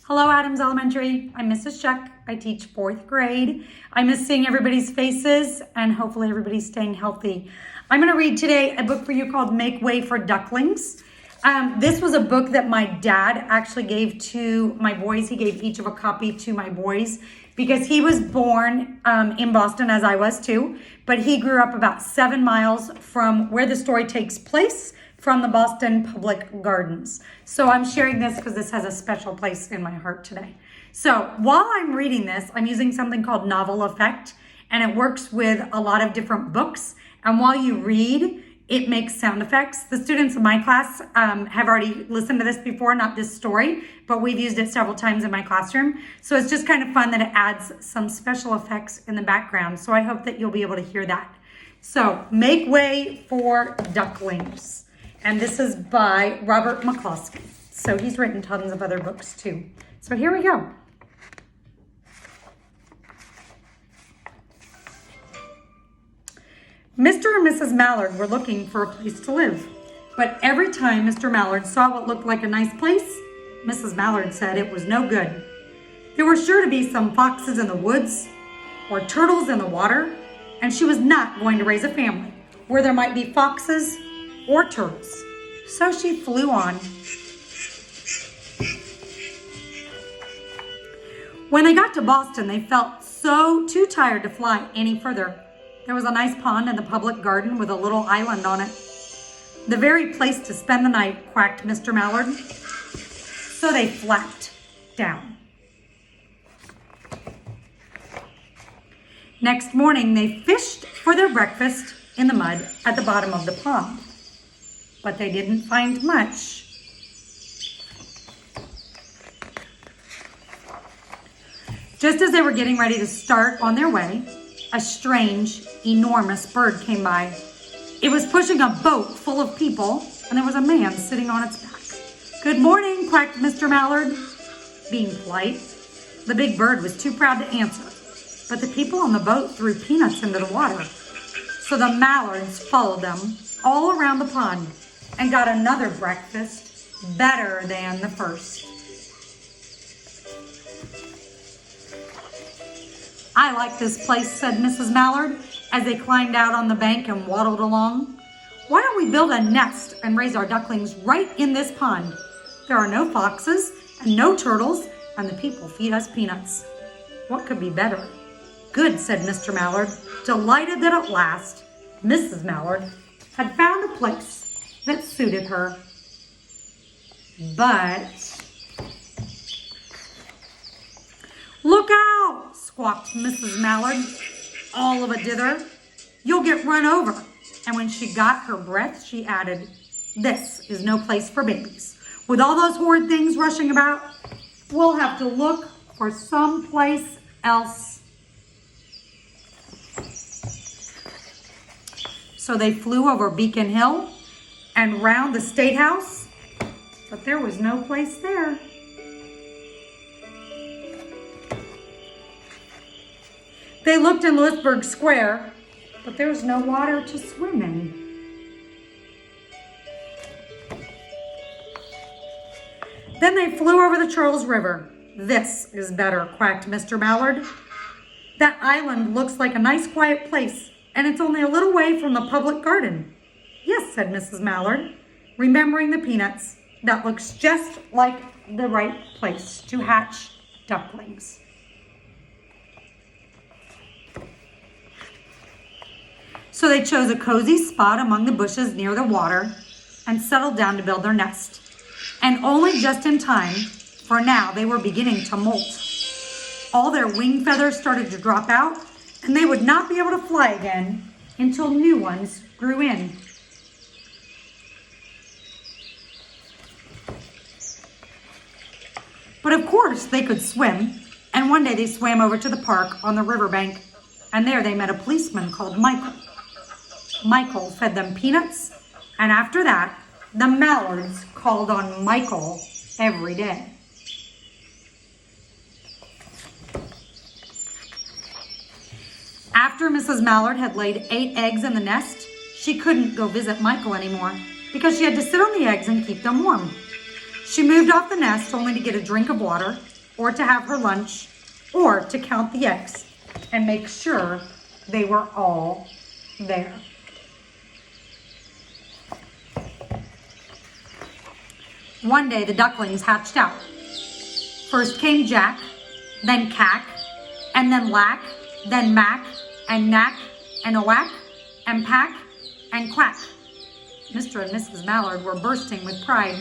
Hello, Adams Elementary. I'm Mrs. Shuck. I teach fourth grade. I miss seeing everybody's faces and hopefully everybody's staying healthy. I'm going to read today a book for you called Make Way for Ducklings. This was a book that my dad actually gave to my boys. He gave each of a copy to my boys because he was born in Boston, as I was too, but he grew up about 7 miles from where the story takes place, from the Boston Public Gardens. So I'm sharing this because this has a special place in my heart today. So while I'm reading this, I'm using something called Novel Effect, and it works with a lot of different books. And while you read, it makes sound effects. The students in my class have already listened to this before, not this story, but we've used it several times in my classroom. So it's just kind of fun that it adds some special effects in the background. So I hope that you'll be able to hear that. So Make Way for Ducklings. And this is by Robert McCloskey. So he's written tons of other books too. So here we go. Mr. and Mrs. Mallard were looking for a place to live. But every time Mr. Mallard saw what looked like a nice place, Mrs. Mallard said it was no good. There were sure to be some foxes in the woods or turtles in the water, and she was not going to raise a family where there might be foxes or turtles. So she flew on. When they got to Boston, they felt too tired to fly any further. There was a nice pond in the public garden with a little island on it. The very place to spend the night, quacked Mr. Mallard. So they flapped down. Next morning, they fished for their breakfast in the mud at the bottom of the pond. But they didn't find much. Just as they were getting ready to start on their way, a strange, enormous bird came by. It was pushing a boat full of people, and there was a man sitting on its back. "Good morning," quacked Mr. Mallard, being polite. The big bird was too proud to answer, but the people on the boat threw peanuts into the water. So the Mallards followed them all around the pond and got another breakfast better than the first. "I like this place," said Mrs. Mallard as they climbed out on the bank and waddled along. "Why don't we build a nest and raise our ducklings right in this pond? There are no foxes and no turtles, and the people feed us peanuts. What could be better?" "Good," said Mr. Mallard, delighted that at last Mrs. Mallard had found a place that suited her. But, "Look out!" squawked Mrs. Mallard, all of a dither. "You'll get run over." And when she got her breath, she added, "This is no place for babies. With all those horrid things rushing about, we'll have to look for someplace else." So they flew over Beacon Hill and round the State House, but there was no place there. They looked in Louisburg Square, but there was no water to swim in. Then they flew over the Charles River. "This is better," quacked Mr. Mallard. "That island looks like a nice quiet place, and it's only a little way from the public garden." "Yes," said Mrs. Mallard, remembering the peanuts. "That looks just like the right place to hatch ducklings." So they chose a cozy spot among the bushes near the water and settled down to build their nest. And only just in time, for now they were beginning to molt. All their wing feathers started to drop out, and they would not be able to fly again until new ones grew in. But of course they could swim, and one day they swam over to the park on the riverbank, and there they met a policeman called Michael. Michael fed them peanuts, and after that, the Mallards called on Michael every day. After Mrs. Mallard had laid 8 eggs in the nest, she couldn't go visit Michael anymore because she had to sit on the eggs and keep them warm. She moved off the nest only to get a drink of water or to have her lunch, or to count the eggs and make sure they were all there. One day the ducklings hatched out. First came Jack, then Cack, and then Lack, then Mack, and Knack, and Owack, and Pack, and Quack. Mr. and Mrs. Mallard were bursting with pride.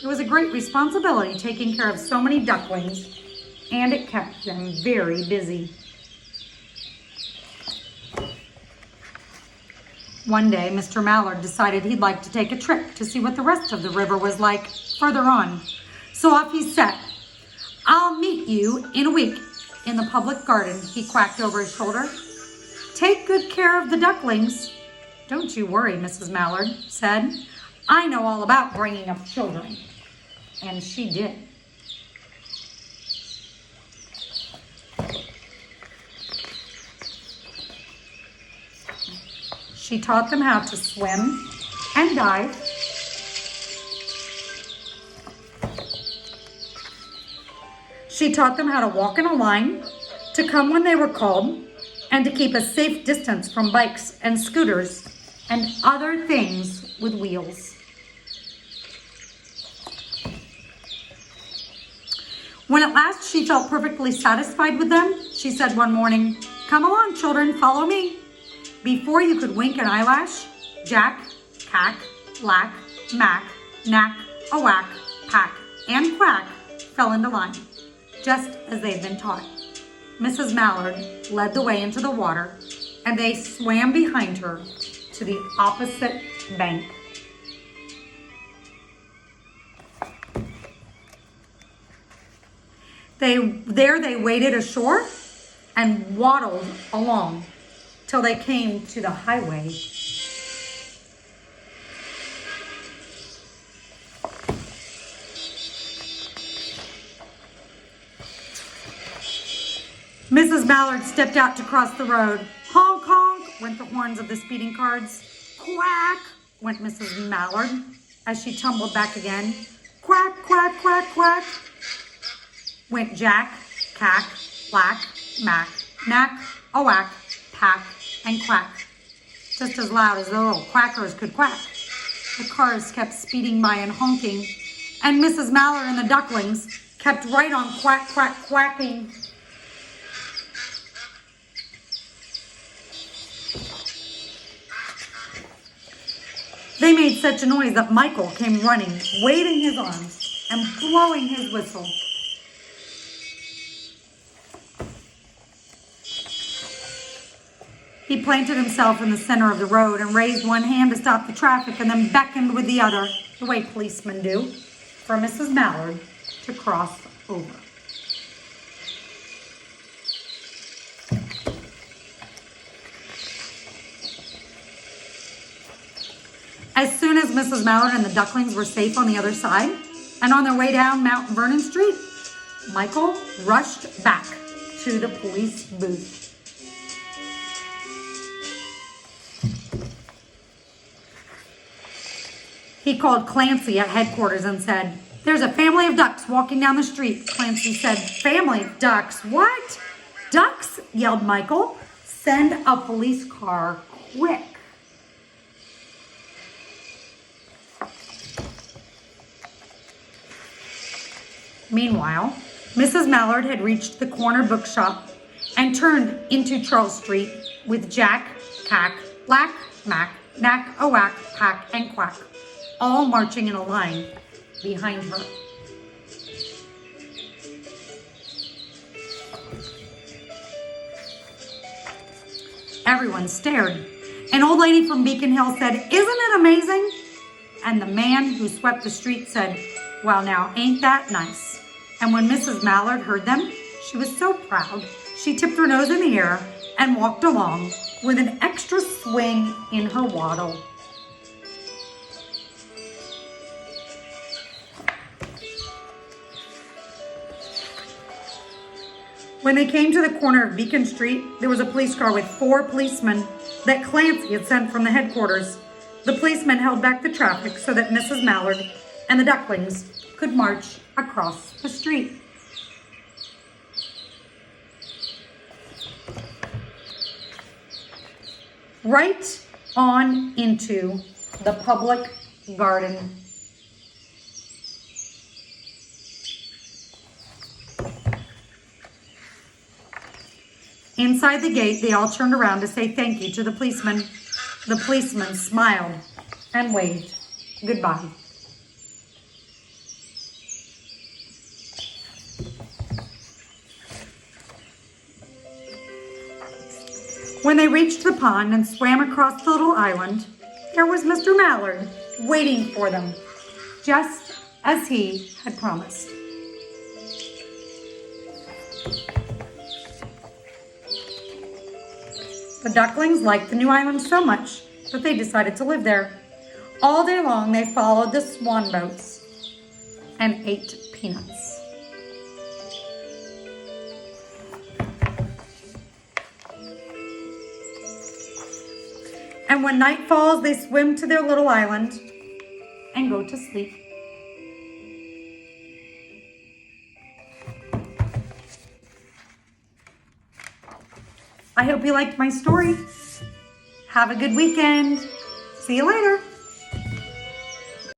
It was a great responsibility taking care of so many ducklings, and it kept them very busy. One day, Mr. Mallard decided he'd like to take a trip to see what the rest of the river was like further on. So off he set. "I'll meet you in a week in the public garden," he quacked over his shoulder. "Take good care of the ducklings." "Don't you worry," Mrs. Mallard said. "I know all about bringing up children." And she did. She taught them how to swim and dive. She taught them how to walk in a line, to come when they were called, and to keep a safe distance from bikes and scooters and other things with wheels. When at last she felt perfectly satisfied with them, she said one morning, "Come along, children, follow me." Before you could wink an eyelash, Jack, Cack, Lack, Mack, Knack, Owack, Pack, and Quack fell into line, just as they'd been taught. Mrs. Mallard led the way into the water, and they swam behind her to the opposite bank. There they waded ashore and waddled along till they came to the highway. Mrs. Mallard stepped out to cross the road. Honk, honk, went the horns of the speeding cars. Quack, went Mrs. Mallard as she tumbled back again. Quack, quack, quack, quack, went Jack, Cack, Lack, Mack, Knack, Owack, Pack, and Quack, just as loud as the little quackers could quack. The cars kept speeding by and honking, and Mrs. Mallard and the ducklings kept right on quack, quack, quacking. They made such a noise that Michael came running, waving his arms and blowing his whistle. He planted himself in the center of the road and raised one hand to stop the traffic and then beckoned with the other, the way policemen do, for Mrs. Mallard to cross over. As soon as Mrs. Mallard and the ducklings were safe on the other side and on their way down Mount Vernon Street, Michael rushed back to the police booth. He called Clancy at headquarters and said, "There's a family of ducks walking down the street." Clancy said, "Family of ducks? What? Ducks?" yelled Michael. "Send a police car quick." Meanwhile, Mrs. Mallard had reached the corner bookshop and turned into Charles Street with Jack, Cack, Lack, Mack, Knack, Owack, Pack, and Quack, all marching in a line behind her. Everyone stared. An old lady from Beacon Hill said, "Isn't it amazing?" And the man who swept the street said, "Well, now, ain't that nice?" And when Mrs. Mallard heard them, she was so proud, she tipped her nose in the air and walked along with an extra swing in her waddle. When they came to the corner of Beacon Street, there was a police car with 4 policemen that Clancy had sent from the headquarters. The policemen held back the traffic so that Mrs. Mallard and the ducklings could march across the street. right on into the public garden. Inside the gate, they all turned around to say thank you to the policeman. The policeman smiled and waved goodbye. When they reached the pond and swam across the little island, there was Mr. Mallard waiting for them, just as he had promised. The ducklings liked the new island so much that they decided to live there. All day long they followed the swan boats and ate peanuts. And when night falls, they swim to their little island and go to sleep. I hope you liked my story. Have a good weekend. See you later.